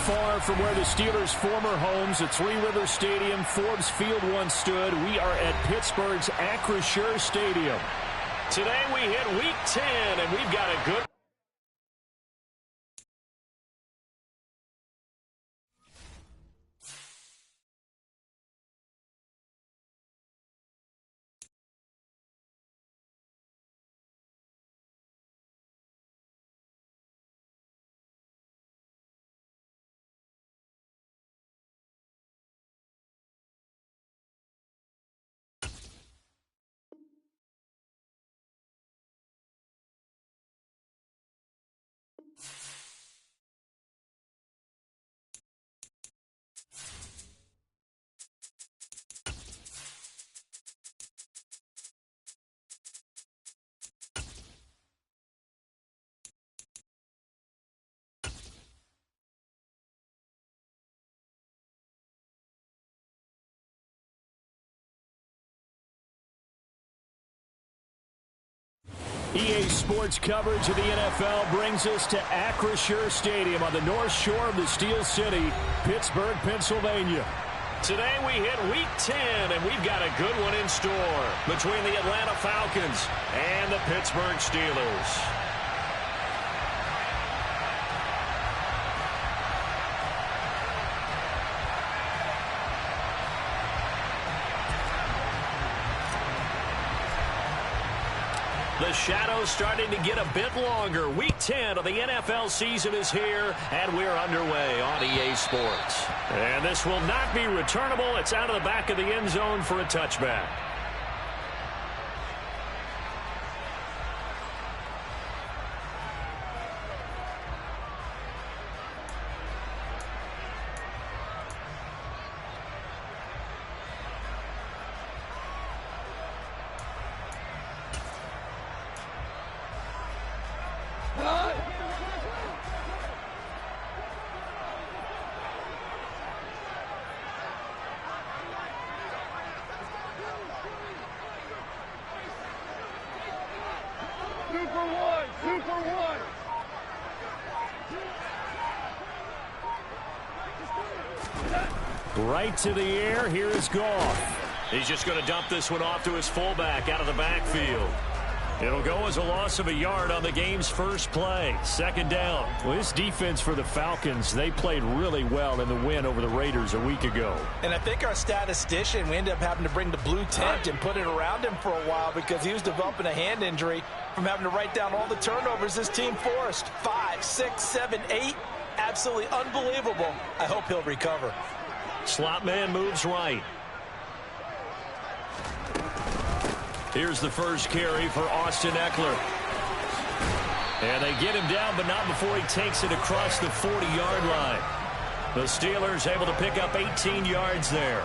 far from where the Steelers' former homes at Three Rivers Stadium, Forbes Field once stood. We are at Pittsburgh's Acrisure Stadium. Today we hit Week 10, and we've got a good... EA Sports coverage of the NFL brings us to Acrisure Stadium on the north shore of the Steel City, Pittsburgh, Pennsylvania. Today we hit Week 10, and we've got a good one in store between the Atlanta Falcons and the Pittsburgh Steelers. The shadow's starting to get a bit longer. Week 10 of the NFL season is here, and we're underway on EA Sports. And this will not be returnable. It's out of the back of the end zone for a touchback. Right to the air. Here is Goff. He's just going to dump this one off to his fullback out of the backfield. It'll go as a loss of a yard on the game's first play. Second down. Well, this defense for the Falcons, they played really well in the win over the Raiders a week ago. And I think our statistician, we ended up having to bring the blue tent and put it around him for a while because he was developing a hand injury from having to write down all the turnovers this team forced. 5, 6, 7, 8. Absolutely unbelievable. I hope he'll recover. Slot man moves right. Here's the first carry for Austin Eckler. And they get him down, but not before he takes it across the 40-yard line. The Steelers able to pick up 18 yards there.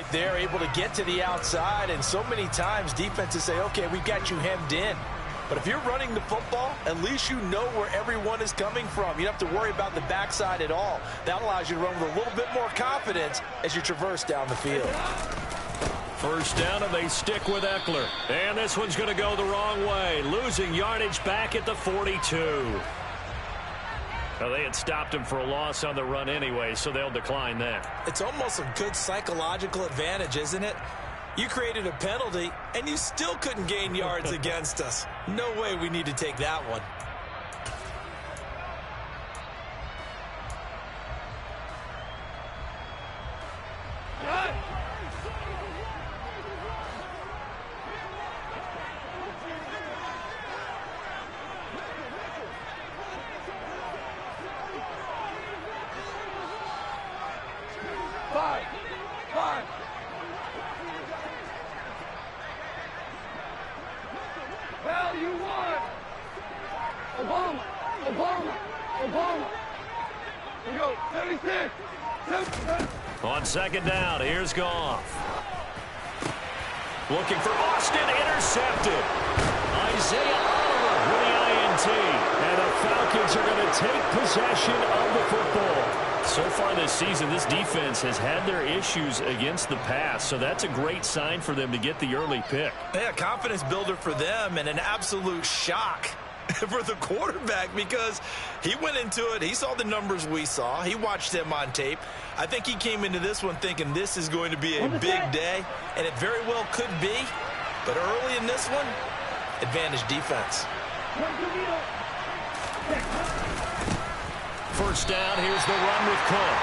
They're able to get to the outside, and so many times defenses say, okay, we've got you hemmed in. But if you're running the football, at least you know where everyone is coming from. You don't have to worry about the backside at all. That allows you to run with a little bit more confidence as you traverse down the field. First down, and they stick with Eckler. And this one's going to go the wrong way, losing yardage back at the 42. Well, they had stopped him for a loss on the run anyway, so they'll decline that. It's almost a good psychological advantage, isn't it? You created a penalty, and you still couldn't gain yards against us. No way we need to take that one. On second down, here's Goff. Looking for Austin, intercepted. Isaiah Oliver with the INT. And the Falcons are going to take possession of the football. So far this season, this defense has had their issues against the pass, so that's a great sign for them to get the early pick. Yeah, confidence builder for them and an absolute shock for the quarterback because he went into it. He saw the numbers we saw. He watched them on tape. I think he came into this one thinking this is going to be a big day, and it very well could be. But early in this one, advantage defense. First down, here's the run with Cook.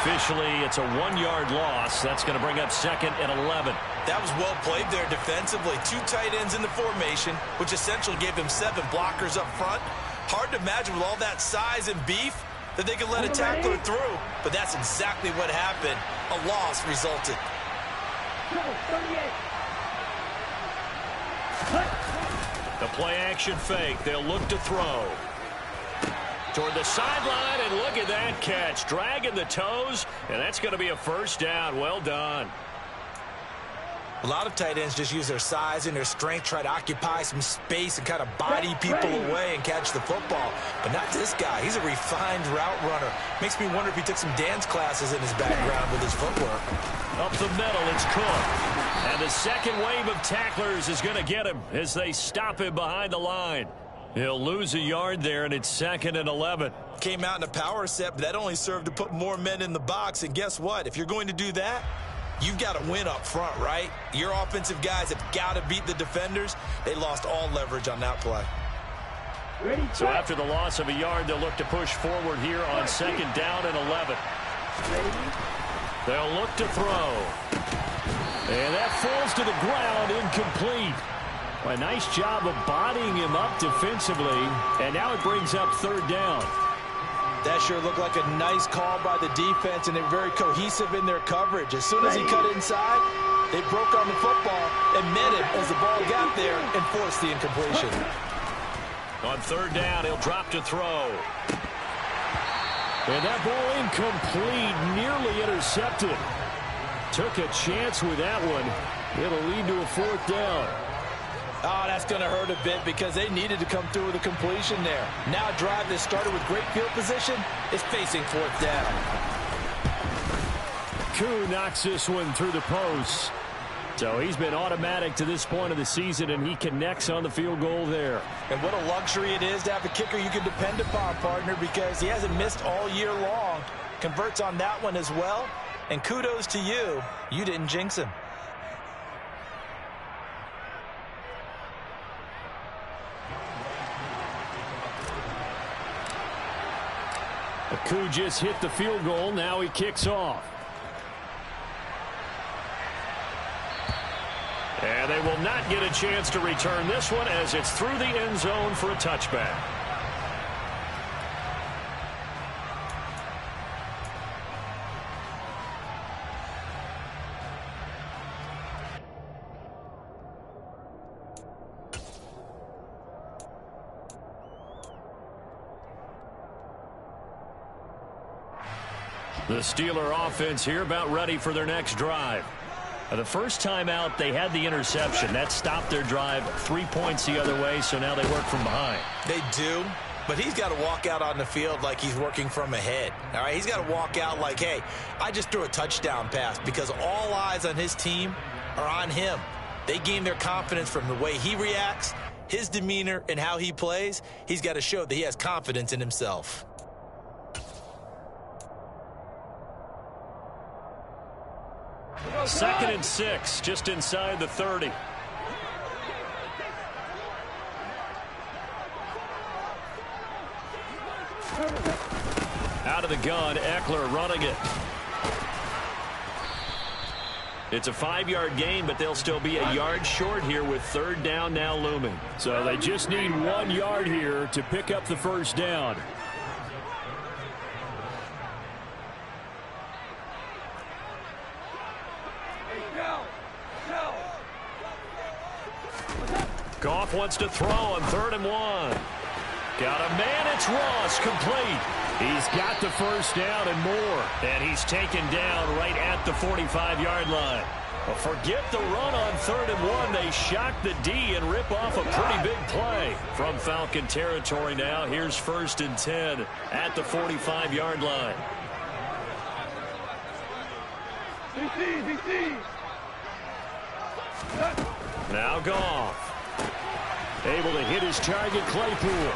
Officially, it's a 1-yard loss. That's going to bring up 2nd and 11. That was well played there defensively. 2 tight ends in the formation, which essentially gave them 7 blockers up front. Hard to imagine with all that size and beef that they could let a tackler through. But that's exactly what happened. A loss resulted. The play action fake. They'll look to throw. Toward the sideline, and look at that catch. Dragging the toes, and that's going to be a first down. Well done. A lot of tight ends just use their size and their strength, try to occupy some space and kind of body people away and catch the football. But not this guy. He's a refined route runner. Makes me wonder if he took some dance classes in his background with his footwork. Up the middle, it's Cook. And the second wave of tacklers is going to get him as they stop him behind the line. He'll lose a yard there, and it's 2nd and 11. Came out in a power set, but that only served to put more men in the box. And guess what? If you're going to do that, you've got to win up front, right? Your offensive guys have got to beat the defenders. They lost all leverage on that play. So after the loss of a yard, they'll look to push forward here on 2nd down and 11. They'll look to throw. And that falls to the ground, incomplete. A nice job of bodying him up defensively, and now it brings up 3rd down. That sure looked like a nice call by the defense, and they're very cohesive in their coverage. As soon as he cut inside, they broke on the football and met him as the ball got there and forced the incompletion. On 3rd down, he'll drop to throw. And that ball incomplete, nearly intercepted. Took a chance with that one. It'll lead to a 4th down. Oh, that's going to hurt a bit because they needed to come through with a completion there. Now a drive that started with great field position is facing 4th down. Koo knocks this one through the post. So he's been automatic to this point of the season, and he connects on the field goal there. And what a luxury it is to have a kicker you can depend upon, partner, because he hasn't missed all year long. Converts on that one as well. And kudos to you. You didn't jinx him. Koo just hit the field goal. Now he kicks off. And they will not get a chance to return this one as it's through the end zone for a touchback. The Steeler offense here about ready for their next drive. The first time out, they had the interception. That stopped their drive 3 points the other way, so now they work from behind. They do, but he's got to walk out on the field like he's working from ahead. All right, he's got to walk out like, hey, I just threw a touchdown pass because all eyes on his team are on him. They gain their confidence from the way he reacts, his demeanor, and how he plays. He's got to show that he has confidence in himself. Second and 6, just inside the 30. Out of the gun, Eckler running it. It's a 5-yard gain, but they'll still be a yard short here with 3rd down now looming. So they just need 1 yard here to pick up the first down. Goff wants to throw on 3rd and 1. Got a man, it's Ross, complete. He's got the first down and more. And he's taken down right at the 45-yard line. Well, forget the run on 3rd and 1. They shock the D and rip off a pretty big play. From Falcon territory now, here's 1st and 10 at the 45-yard line. DC. Now Goff. Able to hit his target, Claypool.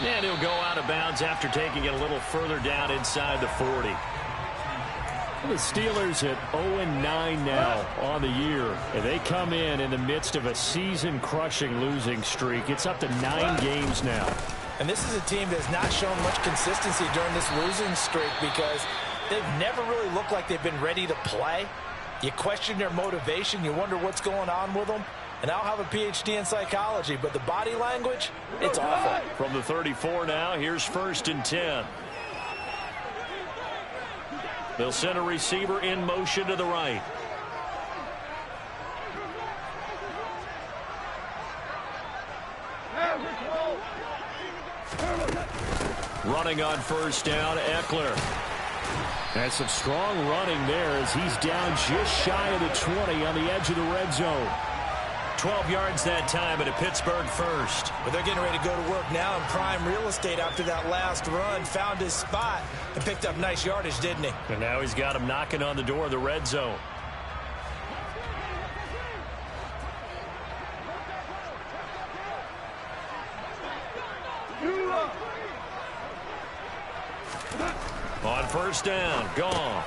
And he'll go out of bounds after taking it a little further down inside the 40. The Steelers at 0-9 now on the year. And they come in the midst of a season-crushing losing streak. It's up to 9 games now. And this is a team that's not shown much consistency during this losing streak because they've never really looked like they've been ready to play. You question their motivation. You wonder what's going on with them. And I'll have a PhD in psychology, but the body language, it's awful. From the 34 now, here's 1st and 10. They'll send a receiver in motion to the right. Running on 1st down, Eckler. And some strong running there as he's down just shy of the 20 on the edge of the red zone. 12 yards that time, and a Pittsburgh first. But they're getting ready to go to work now in prime real estate after that last run. Found his spot and picked up nice yardage, didn't he? And now he's got him knocking on the door of the red zone. On 1st down, gone.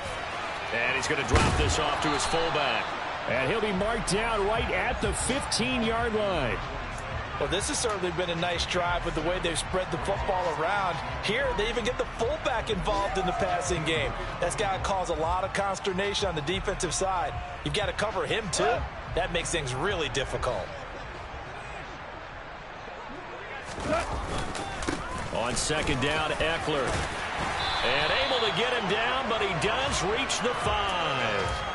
And he's going to drop this off to his fullback. And he'll be marked down right at the 15-yard line. Well, this has certainly been a nice drive with the way they've spread the football around. Here, they even get the fullback involved in the passing game. That's got to cause a lot of consternation on the defensive side. You've got to cover him, too. That makes things really difficult. On 2nd down, Eckler. And able to get him down, but he does reach the 5.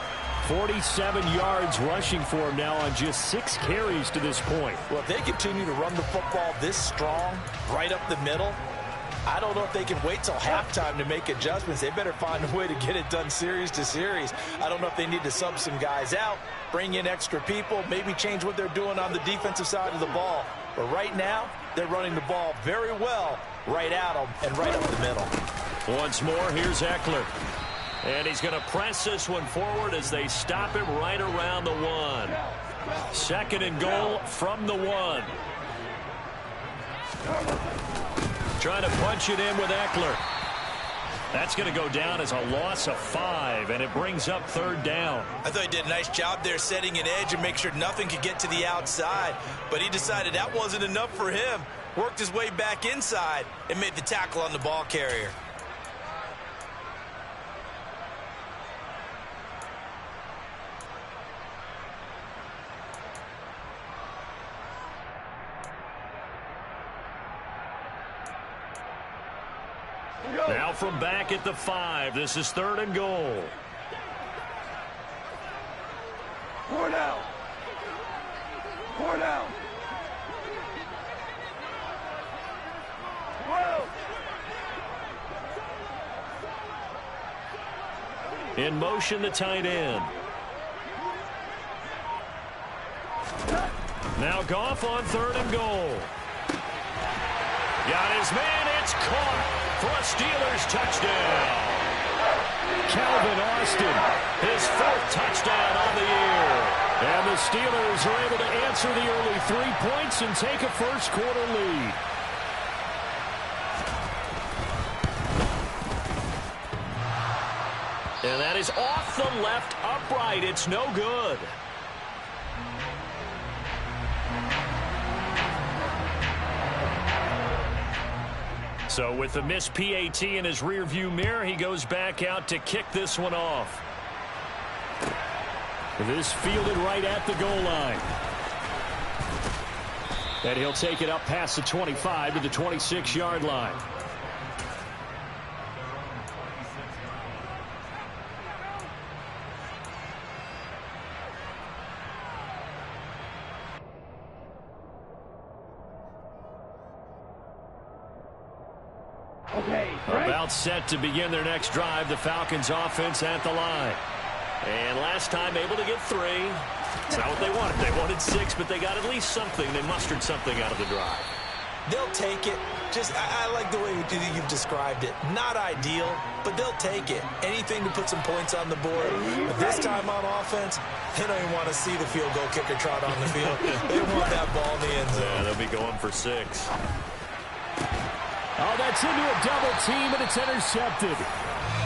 47 yards rushing for him now on just 6 carries to this point. Well, if they continue to run the football this strong, right up the middle, I don't know if they can wait till halftime to make adjustments. They better find a way to get it done series to series. I don't know if they need to sub some guys out, bring in extra people, maybe change what they're doing on the defensive side of the ball. But right now, they're running the ball very well right at them and right up the middle. Once more, here's Eckler. And he's going to press this one forward as they stop him right around the 1. 2nd and goal from the 1. Trying to punch it in with Eckler. That's going to go down as a loss of 5, and it brings up 3rd down. I thought he did a nice job there setting an edge and make sure nothing could get to the outside. But he decided that wasn't enough for him. Worked his way back inside and made the tackle on the ball carrier. Now from back at the 5, this is 3rd and goal. 4 down. 4 down. 12. In motion, the tight end. Now Goff on 3rd and goal. Got his man, it's caught for a Steelers touchdown. Calvin Austin, his 4th touchdown on the year. And the Steelers are able to answer the early 3 points and take a first-quarter lead. And that is off the left upright. It's no good. So with the missed PAT in his rearview mirror, he goes back out to kick this one off. This fielded right at the goal line. And he'll take it up past the 25 to the 26-yard line. Okay, right. About set to begin their next drive, the Falcons offense at the line. And last time able to get 3. It's not what they wanted. They wanted 6, but they got at least something. They mustered something out of the drive. They'll take it. I like the way you've described it. Not ideal, but they'll take it. Anything to put some points on the board. But this time on offense, they don't even want to see the field goal kicker trot on the field. They want that ball in the end zone. Yeah, they'll be going for 6. Oh, that's into a double team, and it's intercepted.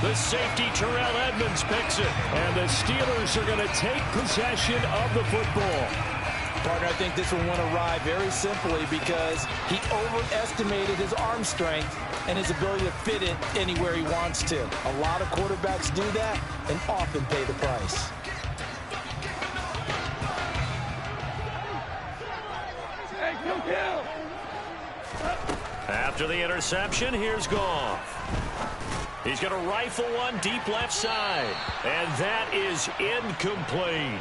The safety, Terrell Edmonds, picks it. And the Steelers are going to take possession of the football. Partner, I think this one went awry very simply because he overestimated his arm strength and his ability to fit it anywhere he wants to. A lot of quarterbacks do that and often pay the price. Hey, kill. After the interception, here's Goff. He's going to rifle one deep left side. And that is incomplete.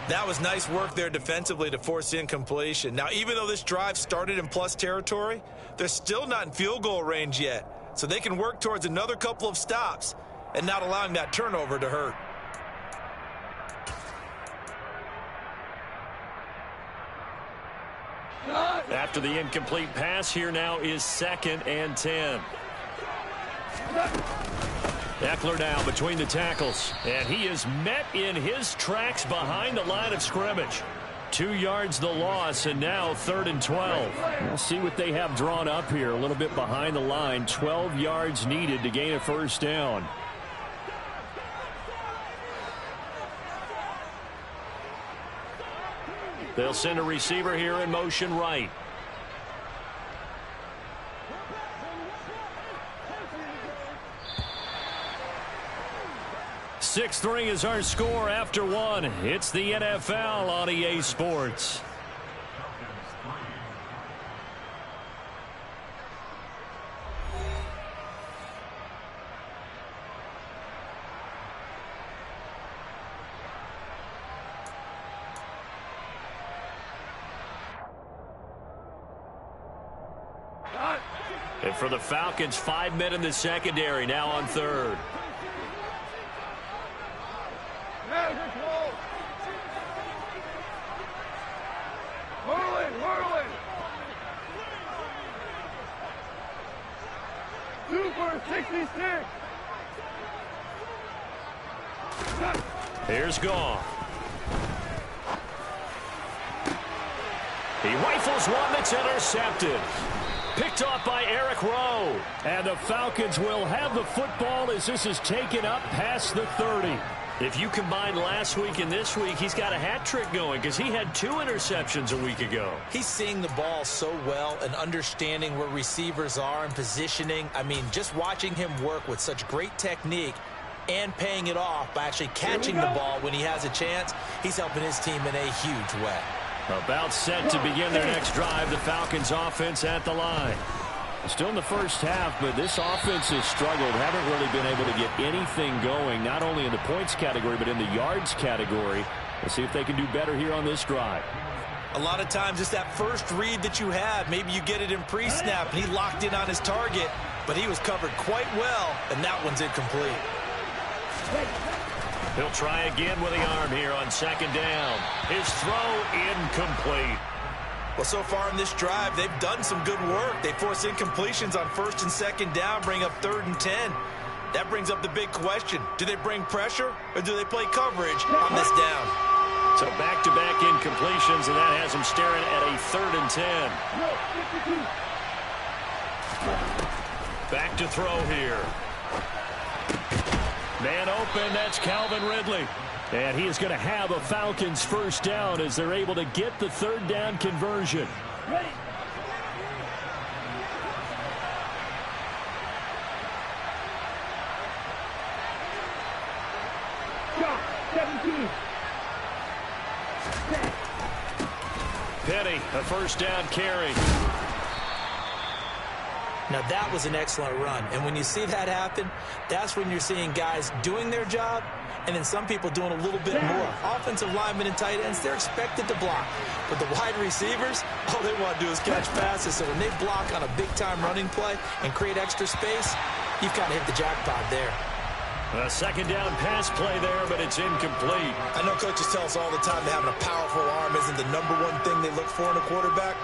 That was nice work there defensively to force incompletion. Now, even though this drive started in plus territory, they're still not in field goal range yet. So they can work towards another couple of stops and not allowing that turnover to hurt. After the incomplete pass, here now is 2nd and 10. Eckler now between the tackles, and he is met in his tracks behind the line of scrimmage. 2 yards the loss, and now 3rd and 12. We'll see what they have drawn up here. A little bit behind the line. 12 yards needed to gain a first down. They'll send a receiver here in motion right. 6-3 is our score after 1. It's the NFL on EA Sports. And for the Falcons, 5 men in the secondary, now on 3rd. Whirling. Super 66. Here's Goff. He rifles one that's intercepted. Picked off by Eric Rowe. And the Falcons will have the football as this is taken up past the 30. If you combine last week and this week, he's got a hat trick going because he had 2 interceptions a week ago. He's seeing the ball so well and understanding where receivers are and positioning. I mean, just watching him work with such great technique and paying it off by actually catching the ball when he has a chance, he's helping his team in a huge way. About set to begin their next drive, the Falcons offense at the line. Still in the first half, but this offense has struggled. Haven't really been able to get anything going, not only in the points category, but in the yards category. Let's see if they can do better here on this drive. A lot of times it's that first read that you have. Maybe you get it in pre-snap, and he locked in on his target, but he was covered quite well, and that one's incomplete. He'll try again with the arm here on 2nd down. His throw incomplete. Well, so far in this drive, they've done some good work. They force incompletions on 1st and 2nd down, bring up 3rd and 10. That brings up the big question. Do they bring pressure, or do they play coverage on this down? So back-to-back incompletions, and that has them staring at a 3rd and 10. Back to throw here. Man open, that's Calvin Ridley. And he is going to have a Falcons first down as they're able to get the 3rd down conversion. Ready. Shot, 17. Petty, a first down carry. Now, that was an excellent run. And when you see that happen, that's when you're seeing guys doing their job and then some people doing a little bit more. Offensive linemen and tight ends, they're expected to block. But the wide receivers, all they want to do is catch passes. So when they block on a big-time running play and create extra space, you've kind of hit the jackpot there. A second down pass play there, but it's incomplete. I know coaches tell us all the time that having a powerful arm isn't the number one thing they look for in a quarterback.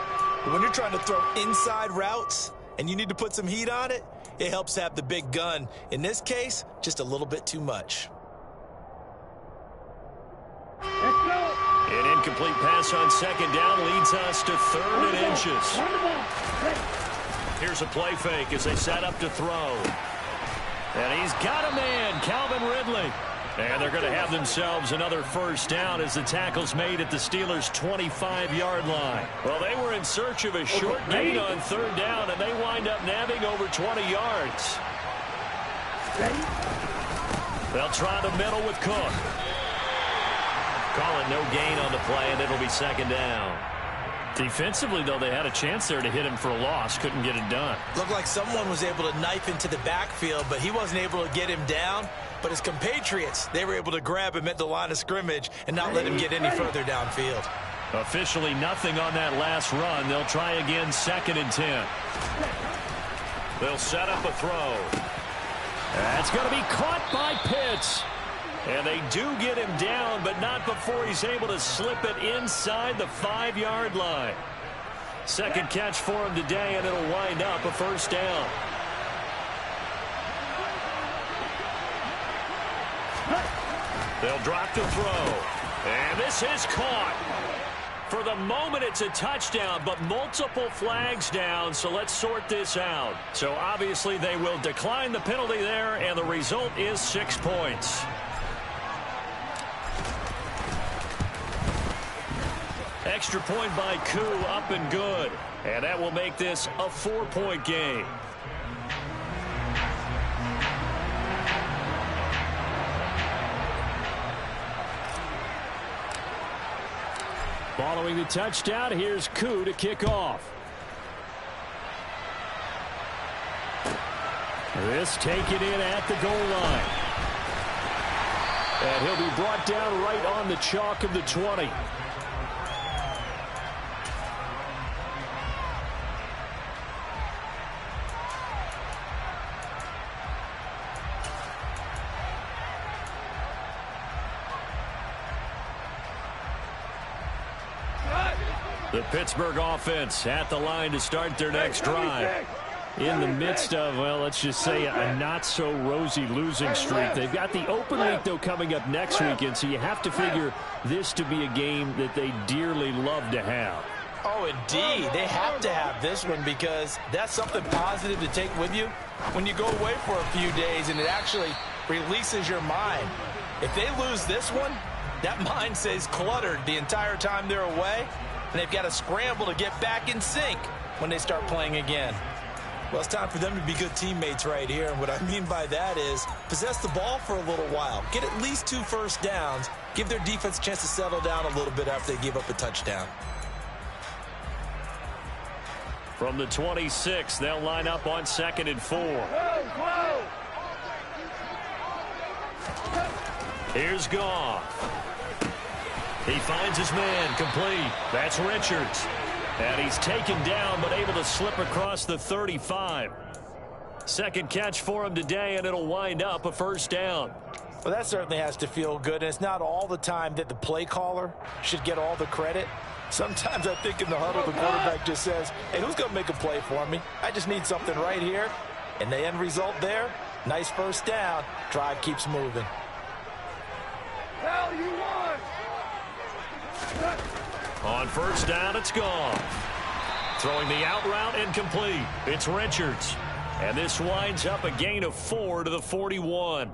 But when you're trying to throw inside routes and you need to put some heat on it, it helps have the big gun. In this case, just a little bit too much. An incomplete pass on second down leads us to third and inches. Here's a play fake as they set up to throw. And he's got a man, Calvin Ridley. And they're going to have themselves another first down as the tackle's made at the Steelers' 25-yard line. Well, they were in search of a short gain on third down, and they wind up nabbing over 20 yards. They'll try the middle with Cook. Call it no gain on the play, and it'll be second down. Defensively, though, they had a chance there to hit him for a loss. Couldn't get it done. Looked like someone was able to knife into the backfield, but he wasn't able to get him down. But his compatriots, they were able to grab him at the line of scrimmage and not let him get any further downfield. Officially nothing on that last run. They'll try again, second and 10. They'll set up a throw. That's going to be caught by Pitt. And they do get him down, but not before he's able to slip it inside the 5-yard line. Second catch for him today, and it'll wind up a first down. They'll drop the throw. And this is caught. For the moment, it's a touchdown, but multiple flags down, so let's sort this out. So obviously they will decline the penalty there, and the result is 6 points. Extra point by Koo, up and good. And that will make this a 4-point game. Following the touchdown, here's Koo to kick off. This taken in at the goal line. And he'll be brought down right on the chalk of the 20. The Pittsburgh offense at the line to start their next drive. In the midst of, well, let's just say a not-so-rosy losing streak. They've got the open week, though, coming up next weekend, so you have to figure this to be a game that they dearly love to have. Oh, indeed. They have to have this one because that's something positive to take with you when you go away for a few days, and it actually releases your mind. If they lose this one, that mind stays cluttered the entire time they're away, and they've got to scramble to get back in sync when they start playing again. Well, it's time for them to be good teammates right here, and what I mean by that is possess the ball for a little while. Get at least 2 first downs. Give their defense a chance to settle down a little bit after they give up a touchdown. From the 26, they'll line up on 2nd and 4. Here's Goff. He finds his man, complete. That's Richards. And he's taken down, but able to slip across the 35. Second catch for him today, and it'll wind up a first down. Well, that certainly has to feel good, and it's not all the time that the play caller should get all the credit. Sometimes I think in the huddle, the quarterback just says, hey, who's going to make a play for me? I just need something right here. And the end result there, nice first down. Drive keeps moving. Hell, you won! On first down, it's gone. Throwing the out route incomplete. It's Richards. And this winds up a gain of 4 to the 41.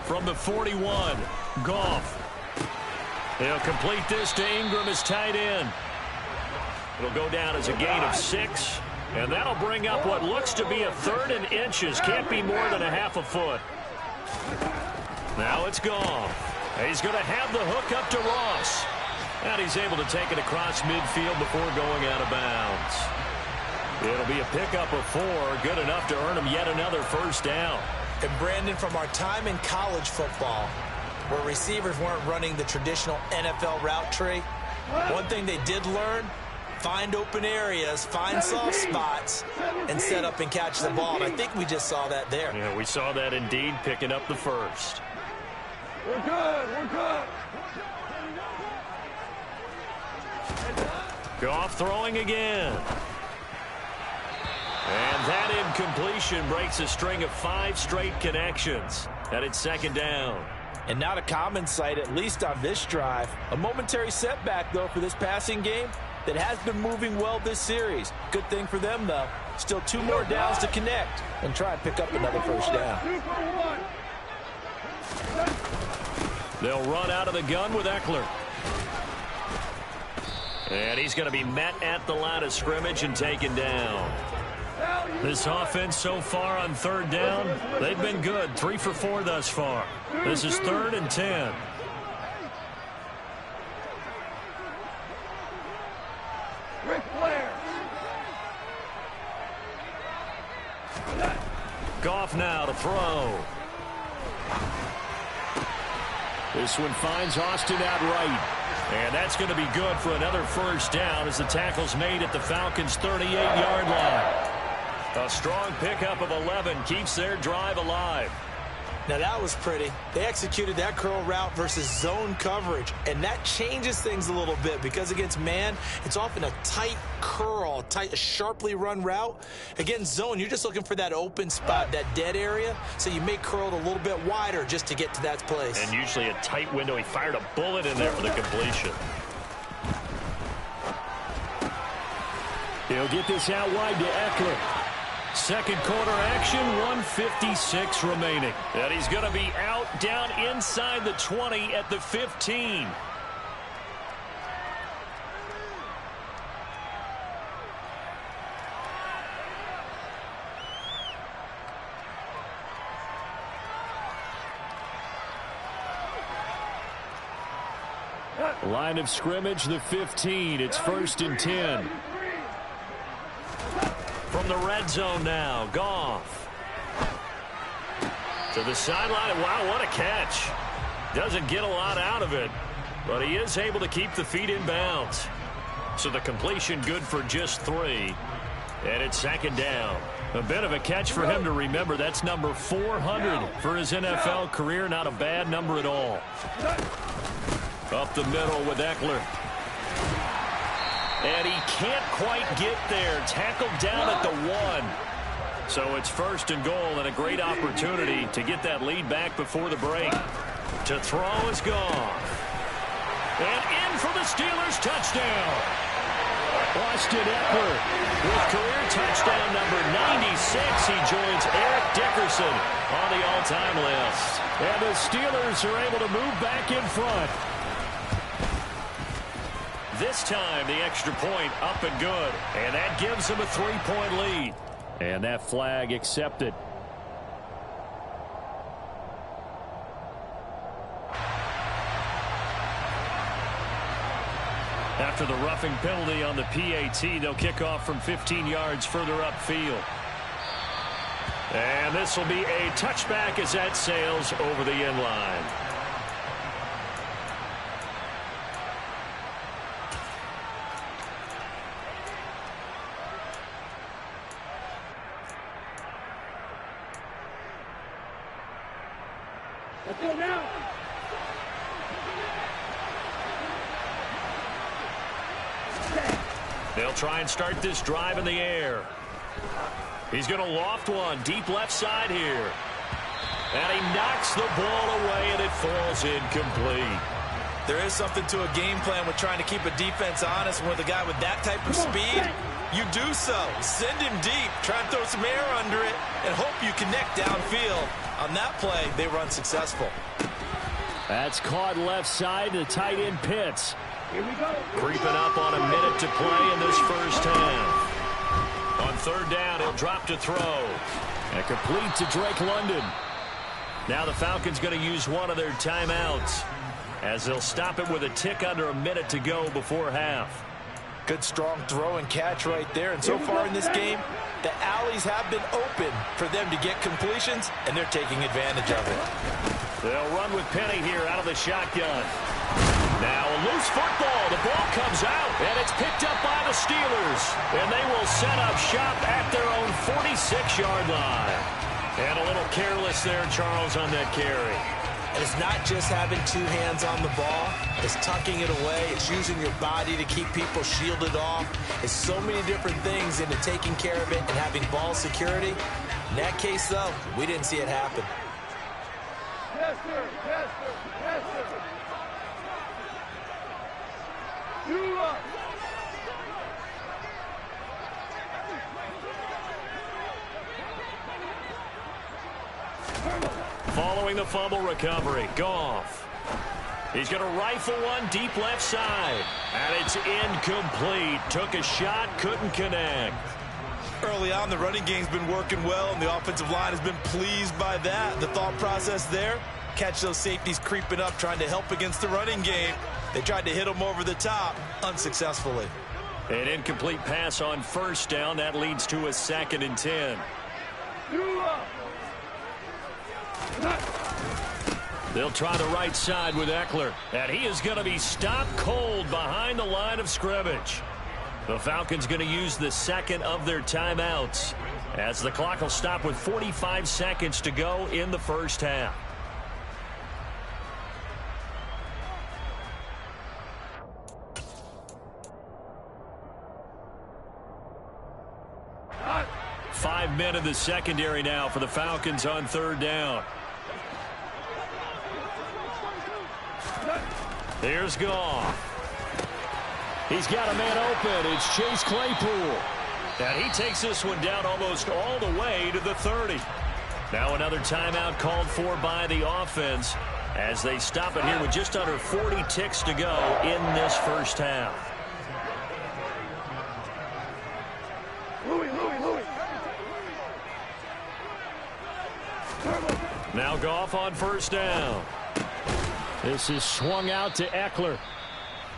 From the 41, Goff. He'll complete this to Ingram as tight end. It'll go down as a gain of 6. And that'll bring up what looks to be a 3rd and inches. Can't be more than a half a foot. Now it's Goff. He's going to have the hook up to Ross. And he's able to take it across midfield before going out of bounds. It'll be a pickup of 4. Good enough to earn him yet another first down. And Brandon, from our time in college football, where receivers weren't running the traditional NFL route tree, one thing they did learn: find open areas, find soft spots, and set up and catch the ball. And I think we just saw that there. Yeah, we saw that indeed, picking up the first. We're good. We're good. Goff throwing again. And that incompletion breaks a string of 5 straight connections. And it's 2nd down. And not a common sight, at least on this drive. A momentary setback, though, for this passing game that has been moving well this series. Good thing for them, though. Still 2 more downs to connect and try and pick up another first down. They'll run out of the gun with Eckler. And he's going to be met at the line of scrimmage and taken down. This offense so far on 3rd down, they've been good. 3 for 4 thus far. This is 3rd and 10. Goff now to throw. This one finds Austin out right. And that's going to be good for another first down as the tackle's made at the Falcons' 38-yard line. A strong pickup of 11 keeps their drive alive. Now that was pretty. They executed that curl route versus zone coverage, and that changes things a little bit because against man, it's often a tight curl, a sharply run route. Against zone, you're just looking for that open spot, that dead area, so you may curl it a little bit wider just to get to that place. And usually a tight window. He fired a bullet in there for the completion. He'll get this out wide to Eckler. 2nd quarter action, 1:56 remaining. And he's going to be out down inside the 20 at the 15. Line of scrimmage, the 15. It's 1st and 10. From the red zone now, Goff. To the sideline. Wow, what a catch. Doesn't get a lot out of it, but he is able to keep the feet in bounds. So the completion good for just 3. And it's 2nd down. A bit of a catch for him to remember. That's number 400 for his NFL career. Not a bad number at all. Up the middle with Eckler. And he can't quite get there. Tackled down at the 1. So it's 1st and goal and a great opportunity to get that lead back before the break. To throw is Goff. And in for the Steelers touchdown. Austin Eckler with career touchdown number 96. He joins Eric Dickerson on the all-time list. And the Steelers are able to move back in front. This time, the extra point up and good. And that gives them a 3-point lead. And that flag accepted. After the roughing penalty on the PAT, they'll kick off from 15 yards further upfield. And this will be a touchback as that sails over the end line. Let's go now. They'll try and start this drive in the air. He's going to loft one deep left side here. And he knocks the ball away, and it falls incomplete. There is something to a game plan with trying to keep a defense honest. And with a guy with that type of speed, you do so. Send him deep. Try and throw some air under it and hope you connect downfield On that play, they were unsuccessful. That's caught left side to tight end Pitt. Here we go. Creeping up on a minute to play in this first half. On third down, he'll drop to throw. And complete to Drake London. Now the Falcons going to use one of their timeouts as they'll stop it with a tick under a minute to go before half. Good strong throw and catch right there. And so far in this game, the alleys have been open for them to get completions, and they're taking advantage of it. They'll run with Penny here out of the shotgun. Now a loose football. The ball comes out, and it's picked up by the Steelers. And they will set up shop at their own 46-yard line. And a little careless there, Charles, on that carry. And it's not just having two hands on the ball. It's tucking it away. It's using your body to keep people shielded off. It's so many different things into taking care of it and having ball security. In that case, though, we didn't see it happen. Yes, sir. Yes, sir. Yes, sir. You up. Following the fumble recovery, Goff. He's going to rifle one deep left side. And it's incomplete. Took a shot, couldn't connect. Early on, the running game's been working well, and the offensive line has been pleased by that. The thought process there, catch those safeties creeping up, trying to help against the running game. They tried to hit them over the top, unsuccessfully. An incomplete pass on first down. That leads to a 2nd and 10. You up. They'll try the right side with Eckler. And he is going to be stopped cold behind the line of scrimmage. The Falcons going to use the second of their timeouts as the clock will stop with 45 seconds to go in the first half. Hot. 5 men in the secondary now for the Falcons on third down. Here's Goff. He's got a man open. It's Chase Claypool. And he takes this one down almost all the way to the 30. Now another timeout called for by the offense as they stop it here with just under 40 ticks to go in this first half. Louis. Now Goff on first down. This is swung out to Eckler.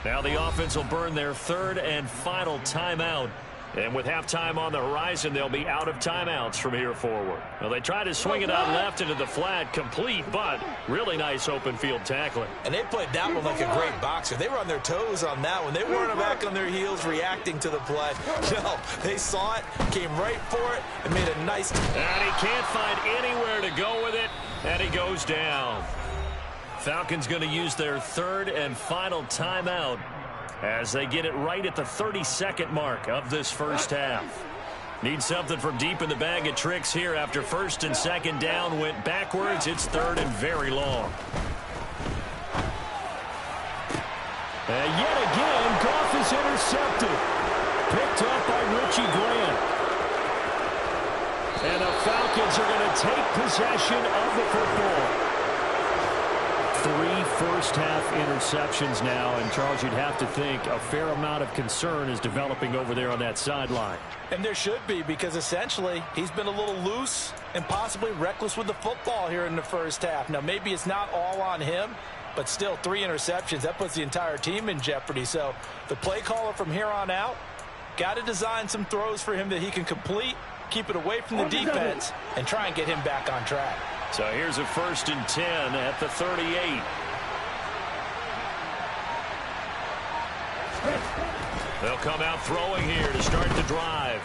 Now the offense will burn their third and final timeout. And with halftime on the horizon, they'll be out of timeouts from here forward. Well, they tried to swing it out left into the flat, complete, but really nice open field tackling. And they played that one like a great boxer. They were on their toes on that one. They weren't back on their heels reacting to the play. No, they saw it, came right for it, and made a nice... And he can't find anywhere to go with it, and he goes down. Falcons going to use their third and final timeout as they get it right at the 32nd mark of this first half. Need something from deep in the bag of tricks here after first and second down went backwards. It's third and very long. And yet again, Goff is intercepted. Picked up by Richie Grant. And the Falcons are going to take possession of the football. 3 first-half interceptions now, and Charles, you'd have to think a fair amount of concern is developing over there on that sideline. And there should be, because essentially he's been a little loose and possibly reckless with the football here in the first half. Now, maybe it's not all on him, but still 3 interceptions. That puts the entire team in jeopardy. So the play caller from here on out got to design some throws for him that he can complete, keep it away from the defense, and try and get him back on track. So here's a 1st and 10 at the 38. They'll come out throwing here to start the drive.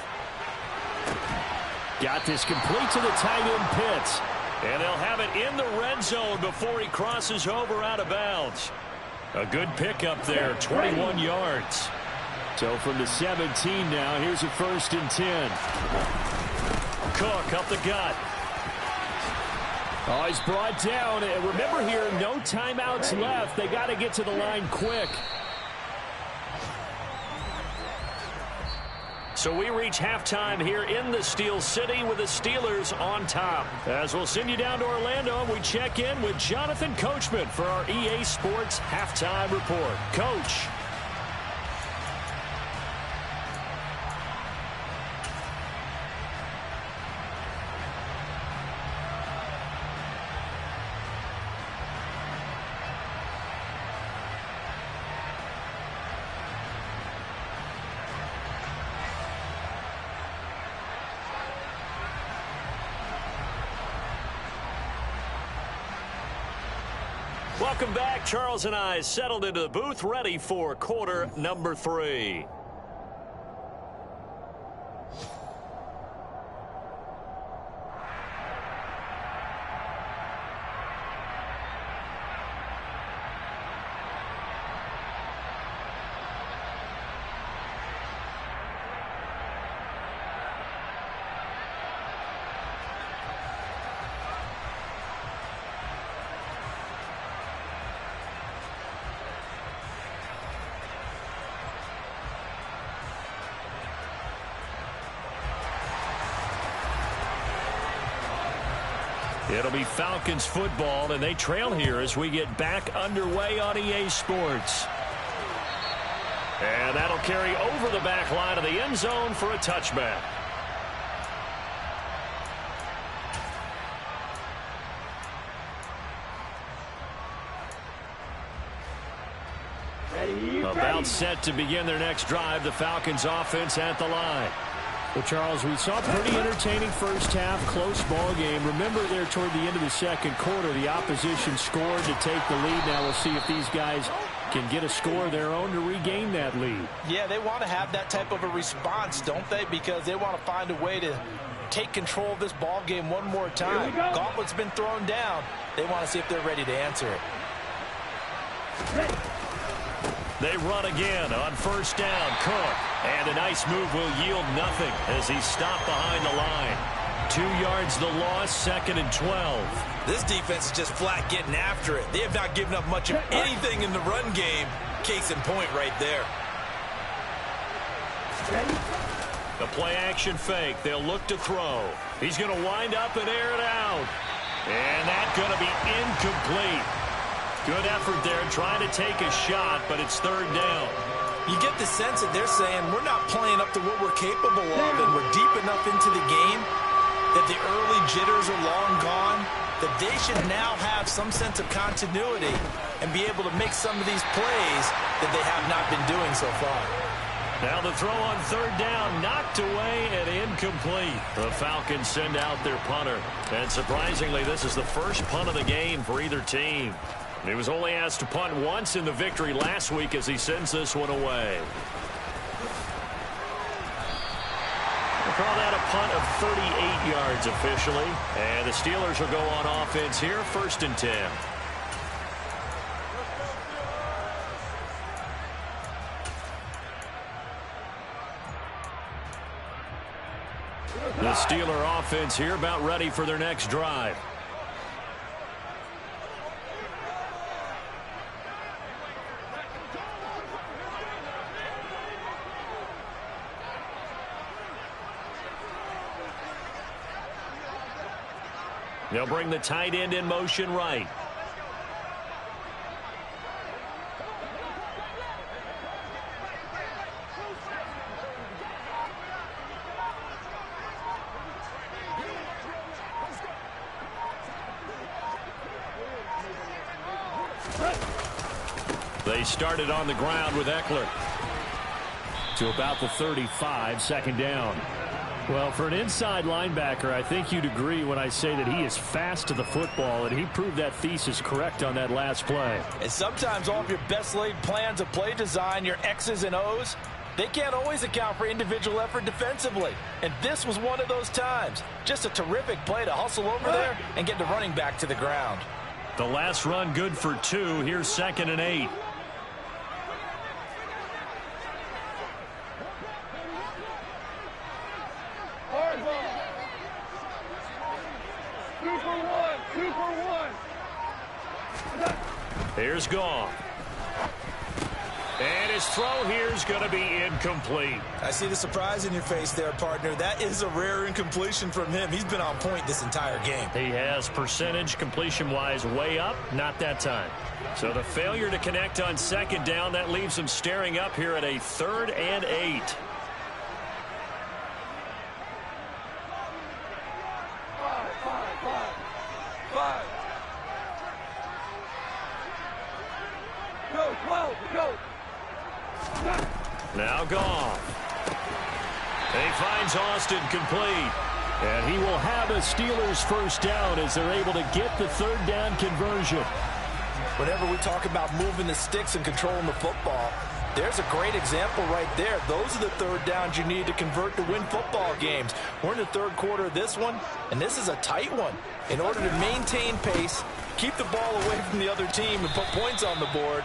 Got this complete to the tight end Pitt. And they'll have it in the red zone before he crosses over out of bounds. A good pickup there, 21 yards. So from the 17 now, here's a 1st and 10. Cook up the gut. Oh, he's brought down. And remember here, no timeouts left. They got to get to the line quick. So we reach halftime here in the Steel City with the Steelers on top. As we'll send you down to Orlando, we check in with Jonathan Coachman for our EA Sports Halftime Report. Coach. Welcome back. Charles and I settled into the booth, ready for quarter number 3. It'll be Falcons football, and they trail here as we get back underway on EA Sports. And that'll carry over the back line of the end zone for a touchback. About set to begin their next drive, the Falcons offense at the line. Well, Charles, we saw a pretty entertaining first half, close ball game. Remember there toward the end of the second quarter, the opposition scored to take the lead. Now we'll see if these guys can get a score of their own to regain that lead. Yeah, they want to have that type of a response, don't they? Because they want to find a way to take control of this ball game one more time. Gauntlet's been thrown down. They want to see if they're ready to answer it. They run again on first down. Cook. And a nice move will yield nothing as he's stopped behind the line. 2 yards the loss, 2nd and 12. This defense is just flat getting after it. They have not given up much of anything in the run game. Case in point right there. The play action fake. They'll look to throw. He's going to wind up and air it out. And that's going to be incomplete. Good effort there trying to take a shot, but it's 3rd down. You get the sense that they're saying we're not playing up to what we're capable of, and we're deep enough into the game that the early jitters are long gone, that they should now have some sense of continuity and be able to make some of these plays that they have not been doing so far. Now the throw on 3rd down, knocked away and incomplete. The Falcons send out their punter. And surprisingly, this is the first punt of the game for either team. He was only asked to punt once in the victory last week as he sends this one away. We'll call that a punt of 38 yards officially. And the Steelers will go on offense here, 1st and 10. The Steeler offense here about ready for their next drive. They'll bring the tight end in motion right. They started on the ground with Eckler. To about the 35, 2nd down. Well, for an inside linebacker, I think you'd agree when I say that he is fast to the football, and he proved that thesis correct on that last play. And sometimes all of your best laid plans of play design, your X's and O's, they can't always account for individual effort defensively. And this was one of those times. Just a terrific play to hustle over there and get the running back to the ground. The last run good for 2. Here's 2nd and 8. Here's Goff. And his throw here is going to be incomplete. I see the surprise in your face there, partner. That is a rare incompletion from him. He's been on point this entire game. He has percentage completion-wise way up, not that time. So the failure to connect on second down, that leaves him staring up here at a 3rd and 8. Five. Go, 12, go. Now Goff. And he finds Austin complete. And he will have a Steelers first down as they're able to get the 3rd down conversion. Whenever we talk about moving the sticks and controlling the football, there's a great example right there. Those are the 3rd downs you need to convert to win football games. We're in the 3rd quarter of this one, and this is a tight one. In order to maintain pace, keep the ball away from the other team, and put points on the board,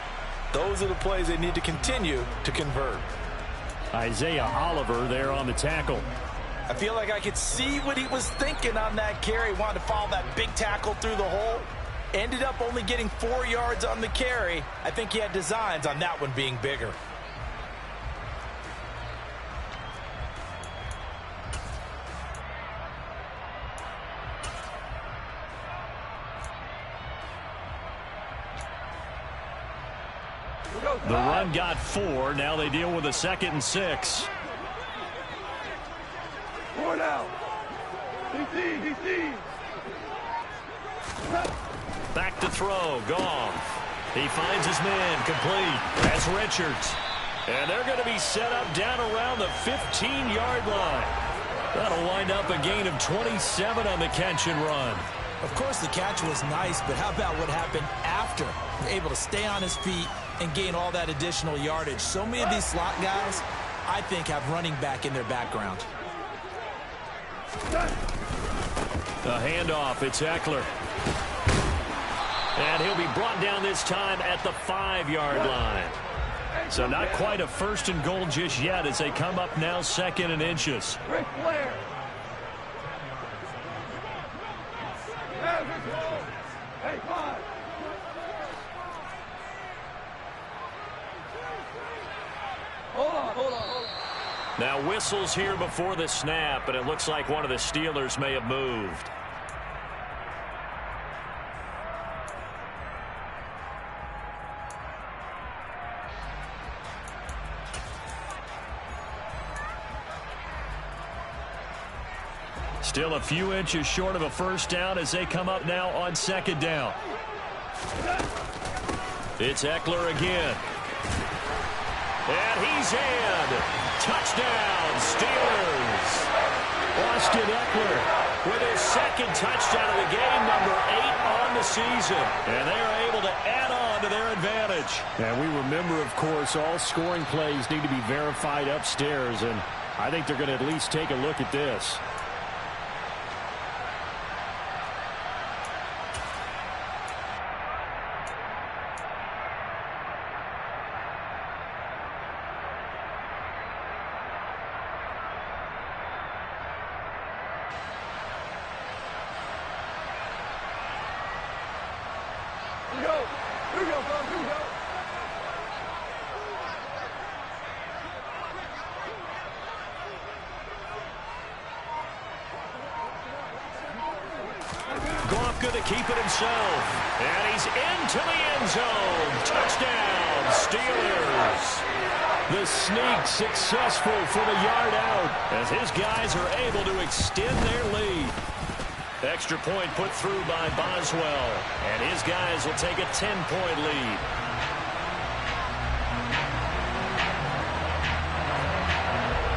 those are the plays they need to continue to convert. Isaiah Oliver there on the tackle. I feel like I could see what he was thinking on that carry. Wanted to follow that big tackle through the hole. Ended up only getting 4 yards on the carry. I think he had designs on that one being bigger. The run got 4. Now they deal with a 2nd and 6. 4 now. DC. Back to throw. Goff. He finds his man complete. That's Richards. And they're going to be set up down around the 15-yard line. That'll wind up a gain of 27 on the catch and run. Of course, the catch was nice, but how about what happened after? Able to stay on his feet and gain all that additional yardage. So many of these slot guys, I think, have running back in their background. A handoff. It's Eckler. And he'll be brought down this time at the 5-yard line. So not quite a 1st and goal just yet as they come up now 2nd and inches. Rick Flair. Hey, 5. Hold on. Now whistles here before the snap, and it looks like one of the Steelers may have moved. Still a few inches short of a 1st down as they come up now on 2nd down. It's Eckler again. And he's in. Touchdown, Steelers. Austin Eckler with his 2nd touchdown of the game, number 8 on the season. And they are able to add on to their advantage. And we remember, of course, all scoring plays need to be verified upstairs. And I think they're going to at least take a look at this. Here we go, folks. Here we go. Goff going to keep it himself. And he's into the end zone. Touchdown, Steelers. The sneak successful for the yard out as his guys are able to extend their lead. Extra point put through by Boswell. And his guys will take a 10-point lead.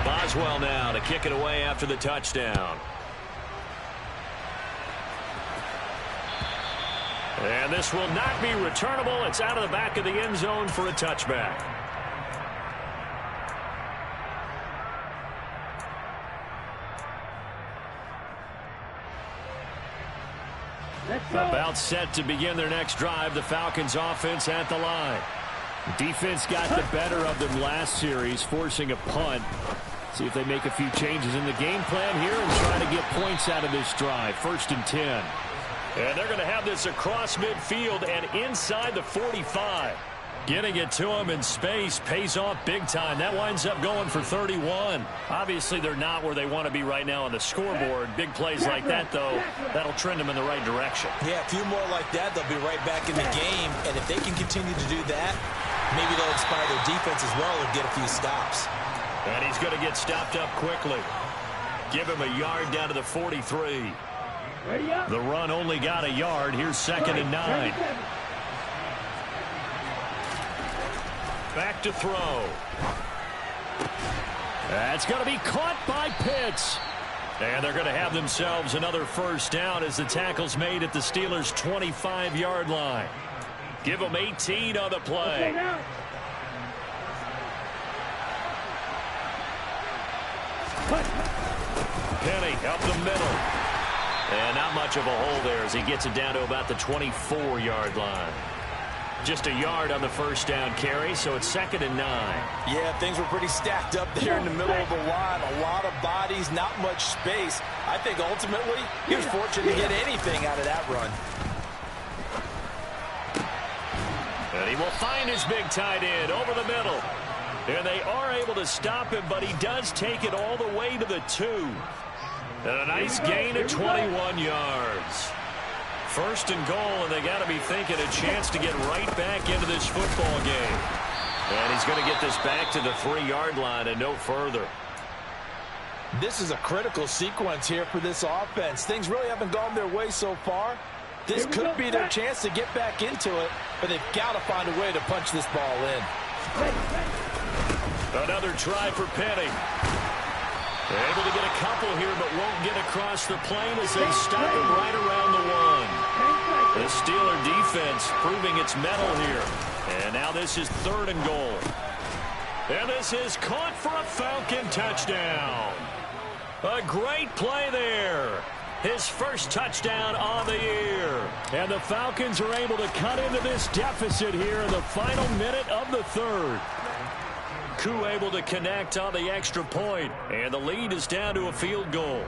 Boswell now to kick it away after the touchdown. And this will not be returnable. It's out of the back of the end zone for a touchback. About set to begin their next drive. The Falcons offense at the line. Defense got the better of them last series, forcing a punt. See if they make a few changes in the game plan here and try to get points out of this drive. 1st and 10. And they're going to have this across midfield and inside the 45. Getting it to him in space pays off big time. That winds up going for 31. Obviously, they're not where they want to be right now on the scoreboard. Big plays like that, though, that'll trend them in the right direction. Yeah, a few more like that, they'll be right back in the game. And if they can continue to do that, maybe they'll inspire their defense as well and get a few stops. And he's going to get stopped up quickly. Give him a yard down to the 43. The run only got a yard. Here's 2nd and 9. Back to throw. That's going to be caught by Pitt. And they're going to have themselves another first down as the tackle's made at the Steelers' 25-yard line. Give them 18 on the play. Penny up the middle. And not much of a hole there as he gets it down to about the 24-yard line. Just a yard on the first down carry, so it's 2nd and 9. Yeah, things were pretty stacked up there in the middle of the line. A lot of bodies, not much space. I think ultimately he was fortunate to get anything out of that run. And he will find his big tight end over the middle. And they are able to stop him, but he does take it all the way to the 2. And a nice gain of 21 yards. 1st and goal, and they got to be thinking a chance to get right back into this football game. And he's going to get this back to the 3-yard line and no further. This is a critical sequence here for this offense. Things really haven't gone their way so far. This could be their chance to get back into it, but they've got to find a way to punch this ball in. Another try for Penny. They're able to get a couple here, but won't get across the plane as they stop him right around the 1. The Steeler defense proving its mettle here. And now this is 3rd and goal. And this is caught for a Falcon touchdown. A great play there. His first touchdown on the year. And the Falcons are able to cut into this deficit here in the final minute of the 3rd. Koo able to connect on the extra point, and the lead is down to a field goal.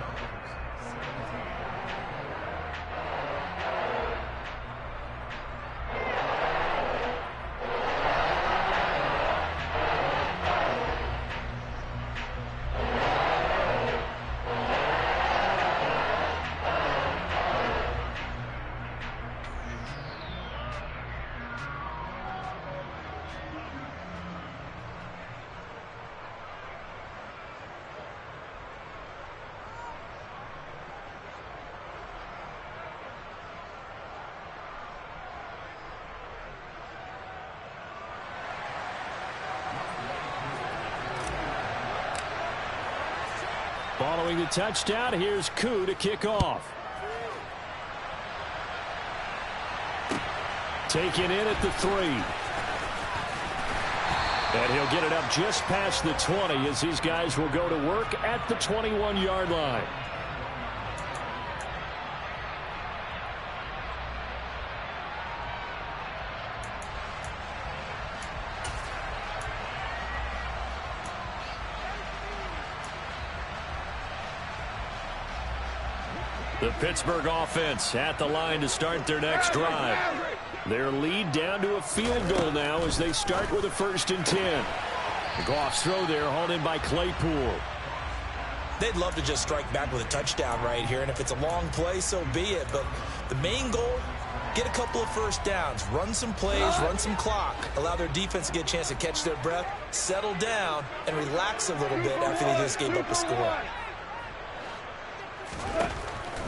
Following the touchdown, here's Koo to kick off. Taken in at the 3. And he'll get it up just past the 20 as these guys will go to work at the 21-yard line. The Pittsburgh offense at the line to start their next drive. Their lead down to a field goal now as they start with a 1st and 10. Goff's throw there hauled in by Claypool. They'd love to just strike back with a touchdown right here, and if it's a long play, so be it. But the main goal, get a couple of first downs, run some plays, run some clock, allow their defense to get a chance to catch their breath, settle down, and relax a little bit after they just gave up a score.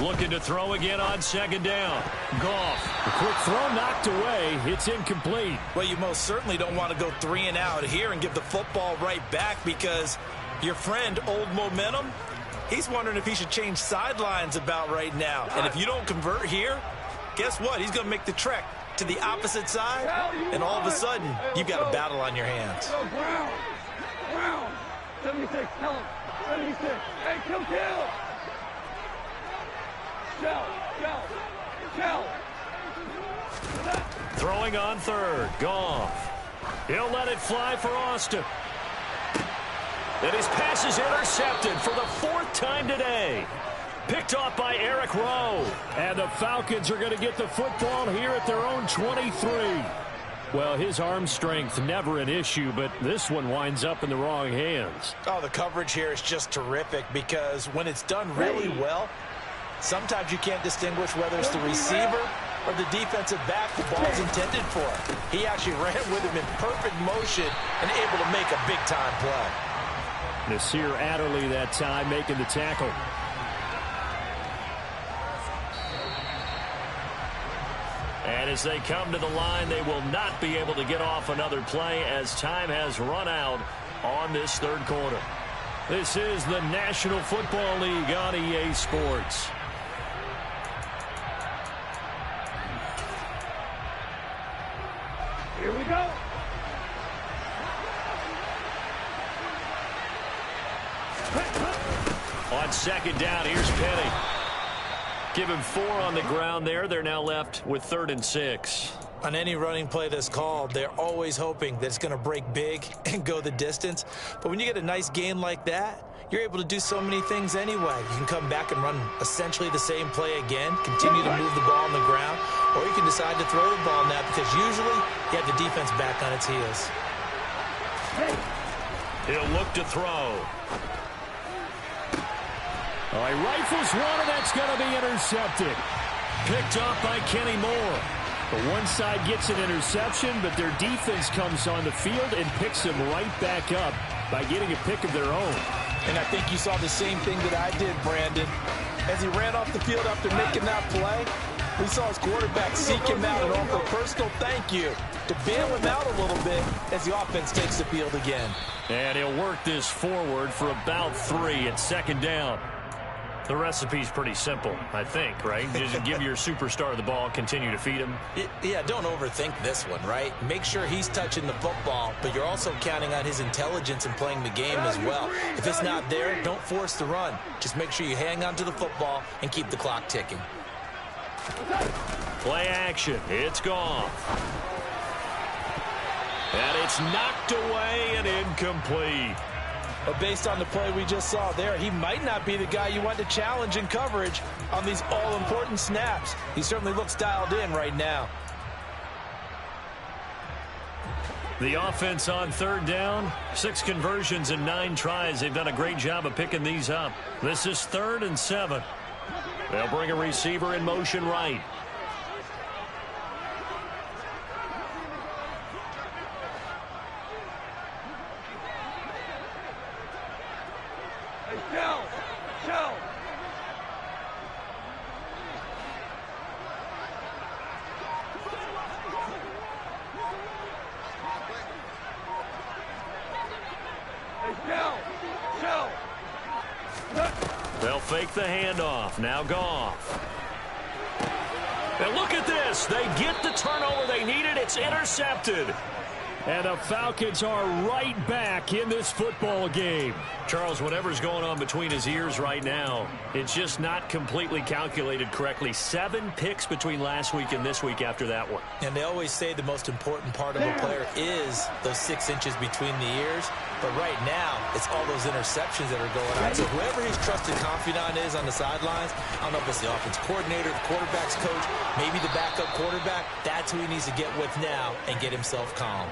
Looking to throw again on 2nd down. Goff. A quick throw knocked away. It's incomplete. Well, you most certainly don't want to go 3 and out here and give the football right back because your friend, Old Momentum, he's wondering if he should change sidelines about right now. And if you don't convert here, guess what? He's going to make the trek to the opposite side, and all of a sudden, you've got a battle on your hands. Brown. 76, tell him. 76. Hey, kill. Shell. Throwing on 3rd. Goff. He'll let it fly for Austin. And his pass is intercepted for the 4th time today. Picked off by Eric Rowe. And the Falcons are going to get the football here at their own 23. Well, his arm strength never an issue, but this one winds up in the wrong hands. Oh, the coverage here is just terrific because when it's done really well, sometimes you can't distinguish whether it's the receiver or the defensive back the ball's intended for. He actually ran with him in perfect motion and able to make a big-time play. Nasir Adderley that time making the tackle. And as they come to the line, they will not be able to get off another play as time has run out on this third quarter. This is the National Football League on EA Sports. Here we go. On second down, here's Penny. Give him 4 on the ground there. They're now left with 3rd and 6. On any running play that's called, they're always hoping that it's going to break big and go the distance. But when you get a nice gain like that, you're able to do so many things anyway. You can come back and run essentially the same play again, continue to move the ball on the ground, or you can decide to throw the ball now because usually you have the defense back on its heels. He'll look to throw. All right, rifles one, and that's going to be intercepted. Picked off by Kenny Moore. The one side gets an interception, but their defense comes on the field and picks them right back up by getting a pick of their own. And I think you saw the same thing that I did, Brandon. As he ran off the field after making that play, we saw his quarterback seek him out and offer a personal thank you to bail him out a little bit as the offense takes the field again. And he'll work this forward for about 3 at second down. The recipe's pretty simple, I think, right? Just give your superstar the ball, continue to feed him. Yeah, don't overthink this one, right? Make sure he's touching the football, but you're also counting on his intelligence in playing the game as well. If it's not there, don't force the run. Just make sure you hang on to the football and keep the clock ticking. Play action. It's gone. And it's knocked away and incomplete. But based on the play we just saw there, he might not be the guy you want to challenge in coverage on these all-important snaps. He certainly looks dialed in right now. The offense on 3rd down, 6 conversions and 9 tries. They've done a great job of picking these up. This is 3rd and 7. They'll bring a receiver in motion right. They'll fake the handoff. Now Goff. And look at this. They get the turnover they needed. It's intercepted. And the Falcons are right back in this football game. Charles, whatever's going on between his ears right now, it's just not completely calculated correctly. 7 picks between last week and this week after that one. And they always say the most important part of a player is those 6 inches between the ears. But right now, it's all those interceptions that are going on. So whoever his trusted confidant is on the sidelines, I don't know if it's the offense coordinator, the quarterback's coach, maybe the backup quarterback, that's who he needs to get with now and get himself calm.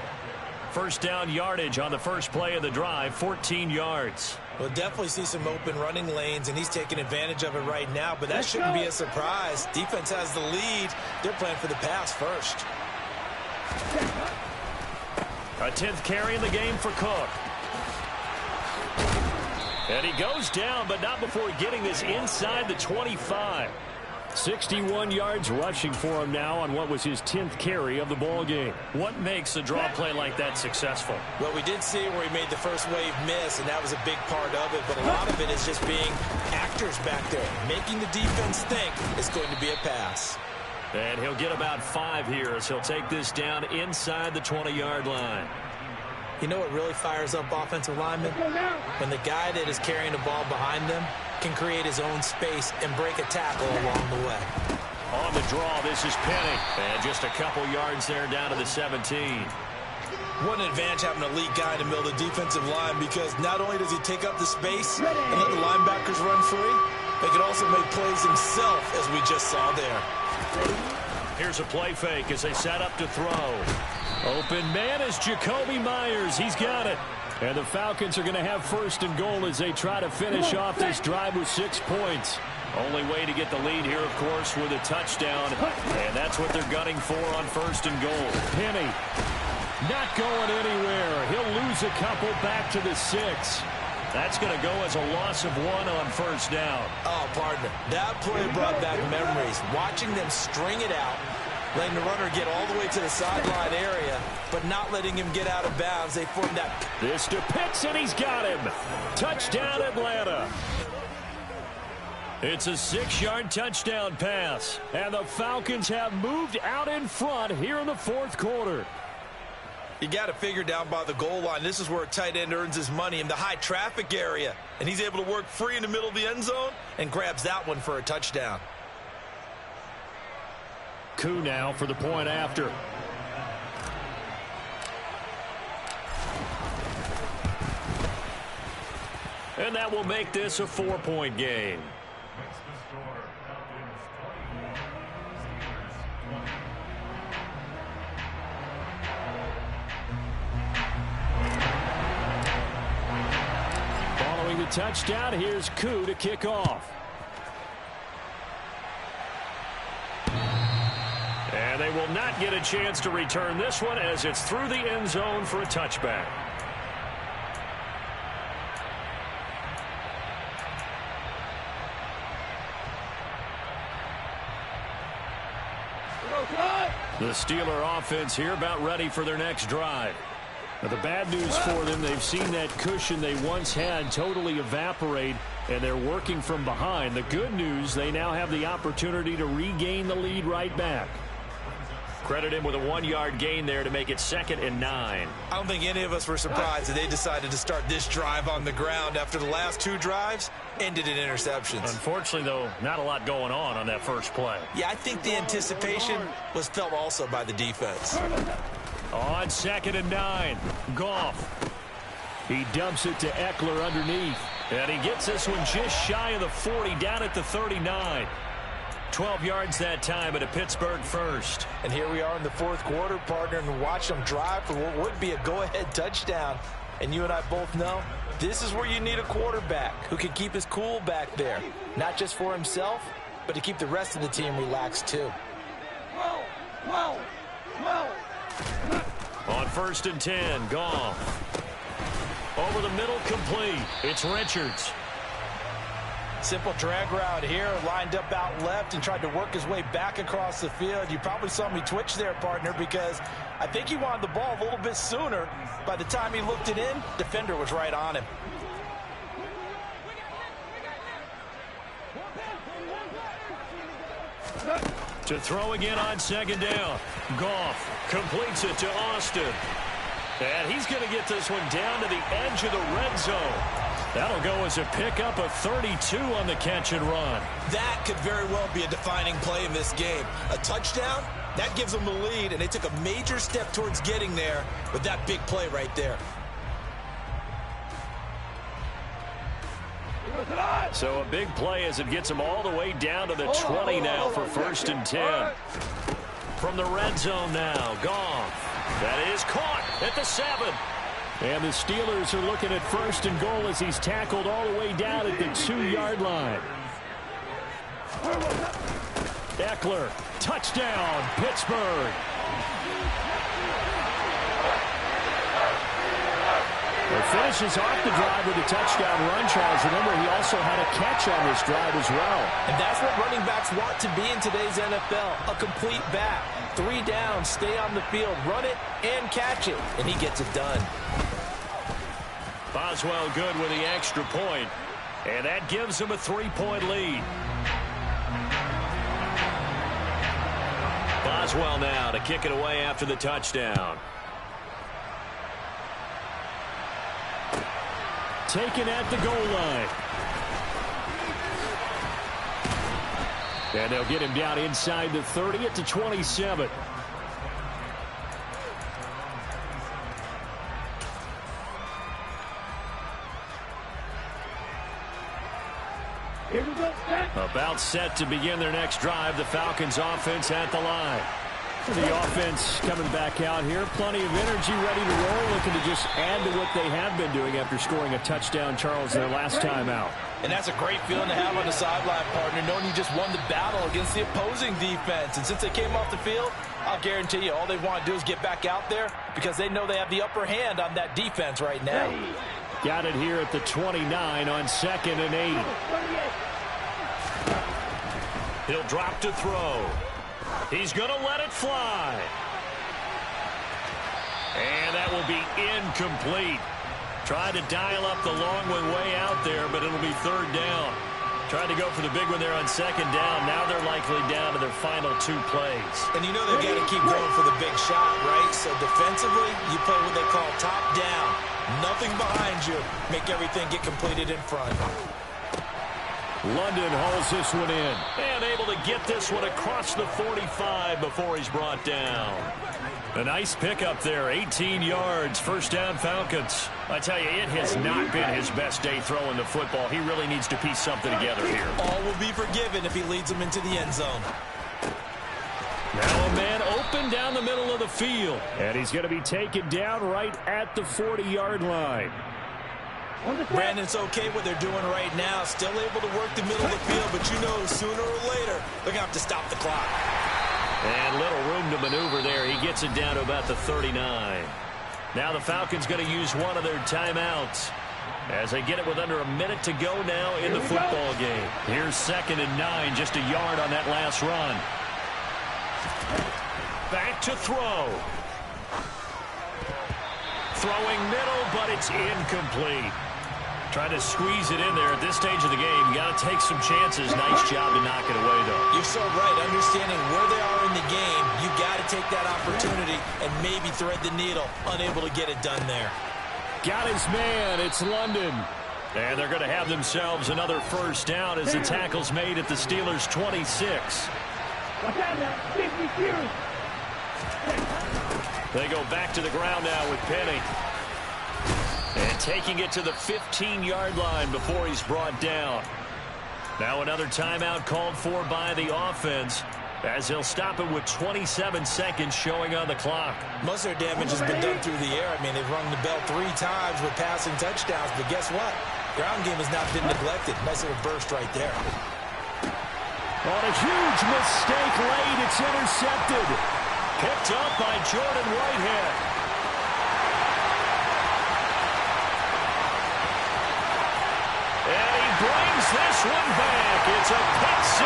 First down yardage on the first play of the drive, 14 yards. We'll definitely see some open running lanes, and he's taking advantage of it right now, but that shouldn't be a surprise. Defense has the lead. They're playing for the pass first. A 10th carry in the game for Cook. And he goes down, but not before getting this inside the 25. 61 yards rushing for him now on what was his 10th carry of the ball game. What makes a draw play like that successful? Well, we did see where he made the first wave miss, and that was a big part of it, but a lot of it is just being actors back there, making the defense think it's going to be a pass. And he'll get about 5 here as he'll take this down inside the 20-yard line. You know what really fires up offensive linemen? When the guy that is carrying the ball behind them can create his own space and break a tackle along the way. On the draw, this is Penny. And just a couple yards there down to the 17. What an advantage having an elite guy in the middle of the defensive line, because not only does he take up the space and let the linebackers run free, he can also make plays himself, as we just saw there. Here's a play fake as they set up to throw. Open man is Jacoby Myers. He's got it. And the Falcons are going to have first and goal as they try to finish off this drive with 6 points. Only way to get the lead here, of course, with a touchdown. And that's what they're gunning for on first and goal. Penny not going anywhere. He'll lose a couple back to the 6. That's going to go as a loss of 1 on first down. Oh, partner, that play brought back memories. Watching them string it out, letting the runner get all the way to the sideline area, but not letting him get out of bounds. They formed that. This to Pitts, and he's got him. Touchdown, Atlanta. It's a 6-yard touchdown pass, and the Falcons have moved out in front here in the fourth quarter. You got to figure down by the goal line. This is where a tight end earns his money, in the high traffic area. And he's able to work free in the middle of the end zone and grabs that one for a touchdown. Koo now for the point after. And that will make this a 4-point game. Following the touchdown, here's Koo to kick off. And they will not get a chance to return this one as it's through the end zone for a touchback. The Steeler offense here about ready for their next drive. Now, the bad news for them, they've seen that cushion they once had totally evaporate, and they're working from behind. The good news, they now have the opportunity to regain the lead right back. Credit him with a 1-yard gain there to make it 2nd and 9. I don't think any of us were surprised that they decided to start this drive on the ground after the last 2 drives ended in interceptions. Unfortunately, though, not a lot going on that first play. Yeah, I think the anticipation was felt also by the defense. On 2nd and 9, Goff. He dumps it to Eckler underneath. And he gets this one just shy of the 40, down at the 39. 12 yards that time at a Pittsburgh first. And here we are in the fourth quarter, partner, and watch them drive for what would be a go-ahead touchdown. And you and I both know this is where you need a quarterback who can keep his cool back there. Not just for himself, but to keep the rest of the team relaxed too. On 1st and 10, Goff. Over the middle, complete. It's Richards. Simple drag route here, lined up out left and tried to work his way back across the field. You probably saw me twitch there, partner, because I think he wanted the ball a little bit sooner. By the time he looked it in, defender was right on him. To throw again on 2nd down. Goff completes it to Austin. And he's going to get this one down to the edge of the red zone. That'll go as a pickup of 32 on the catch and run. That could very well be a defining play in this game. A touchdown, that gives them the lead, and they took a major step towards getting there with that big play right there. So a big play as it gets them all the way down to the 20 now for 1st and 10. From the red zone now, Goff. That is caught at the 7. And the Steelers are looking at 1st and goal as he's tackled all the way down at the 2-yard line. Eckler, touchdown, Pittsburgh. He finishes off the drive with a touchdown run, Charles. Remember, he also had a catch on this drive as well. And that's what running backs want to be in today's NFL, a complete back. 3 down, stay on the field, run it, and catch it. And he gets it done. Boswell good with the extra point. And that gives him a 3-point lead. Boswell now to kick it away after the touchdown. Taken at the goal line. And they'll get him down inside the 30 at the 27. Here we go. About set to begin their next drive. The Falcons offense at the line. The offense coming back out here. Plenty of energy, ready to roll. Looking to just add to what they have been doing after scoring a touchdown, Charles, their last time out. And that's a great feeling to have on the sideline, partner, knowing you just won the battle against the opposing defense. And since they came off the field, I'll guarantee you all they want to do is get back out there because they know they have the upper hand on that defense right now. Got it here at the 29 on 2nd and 8. He'll drop to throw. He's going to let it fly. And that will be incomplete. Tried to dial up the long one way out there, but it'll be 3rd down. Tried to go for the big one there on 2nd down. Now they're likely down to their final 2 plays. And you know they've got to keep going for the big shot, right? So defensively, you play what they call top down. Nothing behind you. Make everything get completed in front. London hauls this one in. And able to get this one across the 45 before he's brought down. A nice pickup there, 18 yards, 1st down Falcons. I tell you, it has not been his best day throwing the football. He really needs to piece something together here. All will be forgiven if he leads them into the end zone. Now a man open down the middle of the field. And he's going to be taken down right at the 40-yard line. Brandon's okay what they're doing right now. Still able to work the middle of the field, but you know sooner or later they're going to have to stop the clock. And little room to maneuver there. He gets it down to about the 39. Now the Falcons going to use one of their timeouts as they get it with under a minute to go now in the football game. Here's 2nd and 9, just a yard on that last run. Back to throw. Throwing middle, but it's incomplete. Trying to squeeze it in there at this stage of the game. You got to take some chances. Nice job to knock it away, though. You're so right. Understanding where they are in the game, you got to take that opportunity and maybe thread the needle. Unable to get it done there. Got his man. It's London. And they're going to have themselves another 1st down as the tackle's made at the Steelers' 26. They go back to the ground now with Penny. And taking it to the 15-yard line before he's brought down. Now another timeout called for by the offense as he'll stop it with 27 seconds showing on the clock. Most of their damage has been done through the air. I mean, they've rung the bell 3 times with passing touchdowns, but guess what? Ground game has not been neglected. Nice little burst right there. On a huge mistake late, it's intercepted. Picked up by Jordan Whitehead. Brings this one back. It's a pick 6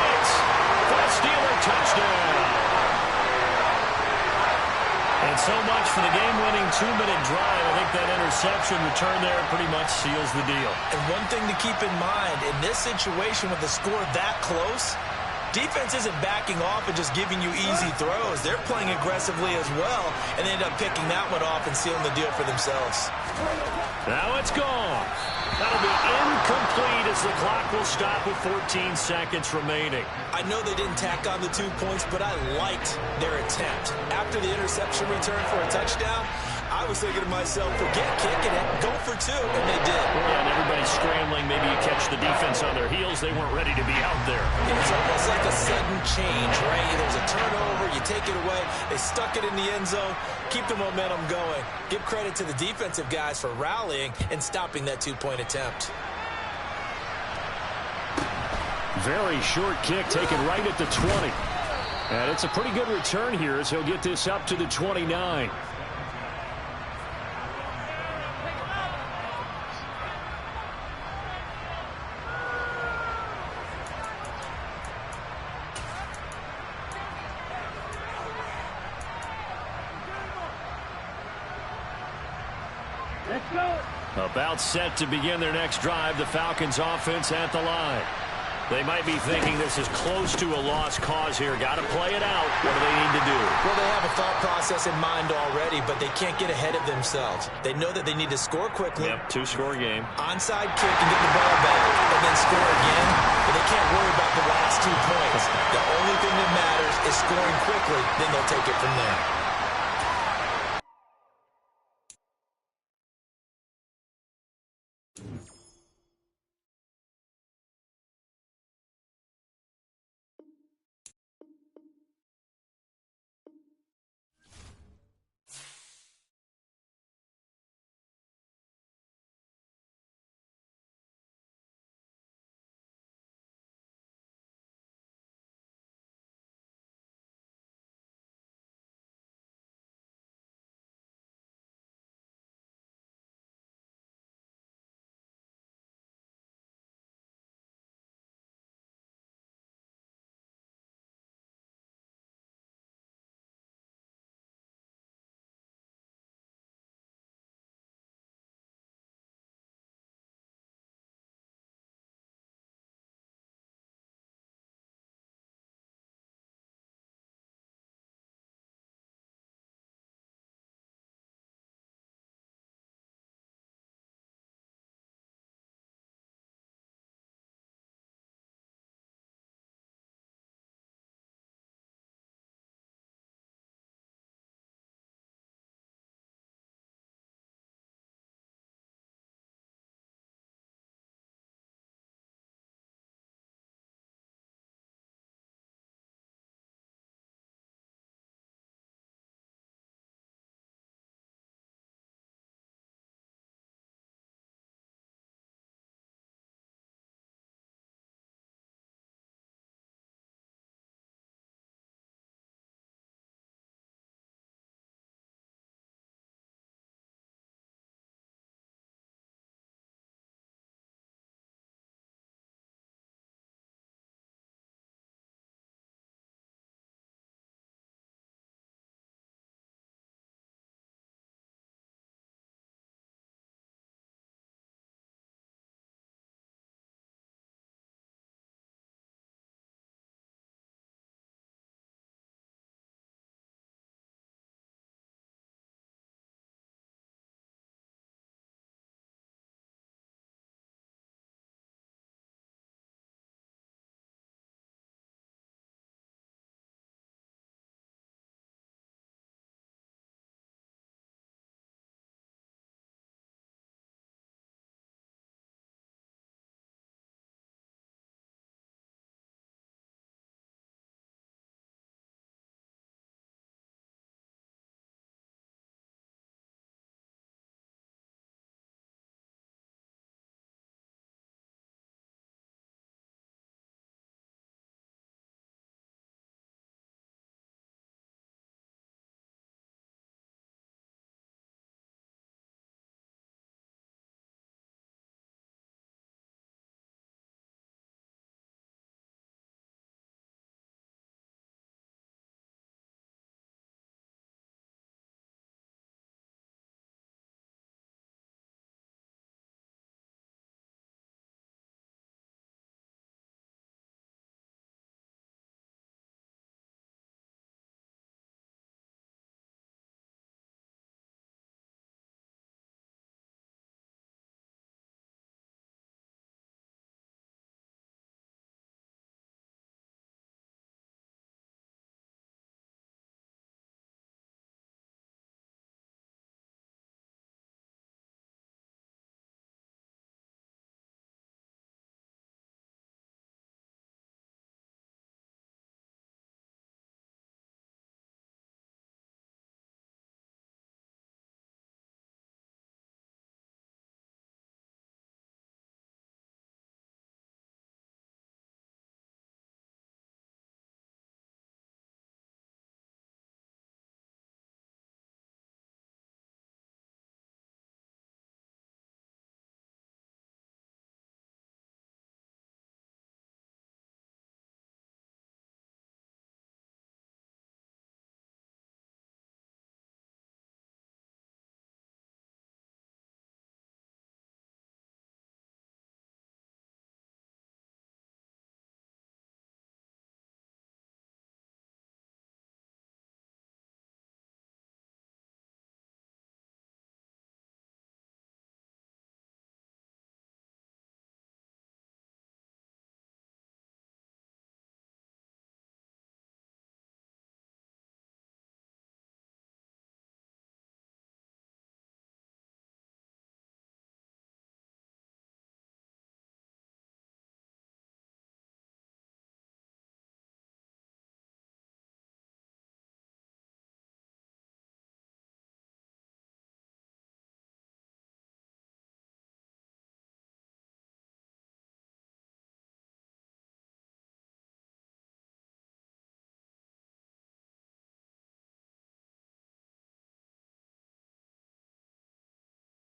for a Steeler touchdown. And so much for the game-winning 2-minute drive. I think that interception return there pretty much seals the deal. And one thing to keep in mind, in this situation with the score that close, defense isn't backing off and just giving you easy throws. They're playing aggressively as well, and they end up picking that one off and sealing the deal for themselves. Now it's gone. That'll be incomplete as the clock will stop with 14 seconds remaining. I know they didn't tack on the 2 points, but I liked their attempt. After the interception return for a touchdown, I was thinking to myself, forget kicking it, go for 2, and they did. Yeah, and everybody's scrambling. Maybe you catch the defense on their heels. They weren't ready to be out there. It's almost like a sudden change, right? There's a turnover, you take it away, they stuck it in the end zone, keep the momentum going. Give credit to the defensive guys for rallying and stopping that 2-point attempt. Very short kick taken right at the 20. And it's a pretty good return here as he'll get this up to the 29. Let's go. About set to begin their next drive, the Falcons offense at the line. They might be thinking this is close to a lost cause here. Got to play it out. What do they need to do? Well, they have a thought process in mind already, but they can't get ahead of themselves. They know that they need to score quickly. Yep, 2-score game. Onside kick and get the ball back, and then score again. But they can't worry about the last 2 points. The only thing that matters is scoring quickly, then they'll take it from there.